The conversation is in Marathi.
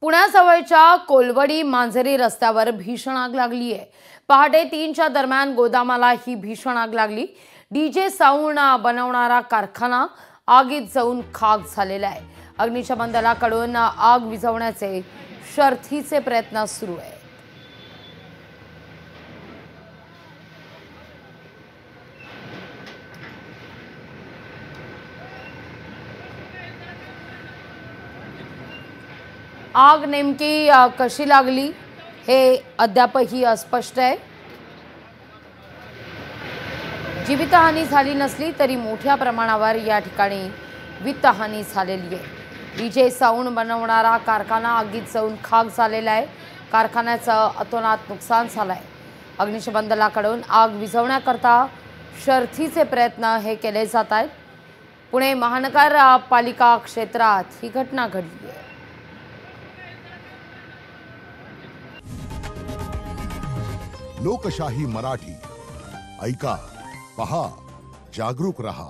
पुण्याजवळच्या कोलवडी मांजरी रस्त्यावर भीषण आग लागली आहे। पहाटे 3च्या दरम्यान गोदामाला ही भीषण आग लागली। डीजे साऊंड बनवणारा कारखाना आगीत जाऊन खाक झालेला आहे। अग्निशमन दलाकडून आग विझवण्याचे शर्थीचे प्रयत्न सुरू आहेत। आग नेमकी कशी लागली हे अद्यापही अस्पष्ट आहे। जीवितहानी झाली नसली तरी मोठ्या प्रमाणावर या ठिकाणी वित्तहानी झालेली आहे। डीजे साऊंड बनवणारा कारखाना आगीत जाऊन खाक झालेला आहे। कारखान्याचं अतोनात नुकसान झालं आहे। अग्निशमन दलाकडून आग विझवण्याकरता शर्थीचे प्रयत्न हे केले जात आहेत। पुणे महानगरपालिका क्षेत्रात ही घटना घडली आहे। लोकशाही मराठी ऐका, पहा, जागरूक रहा।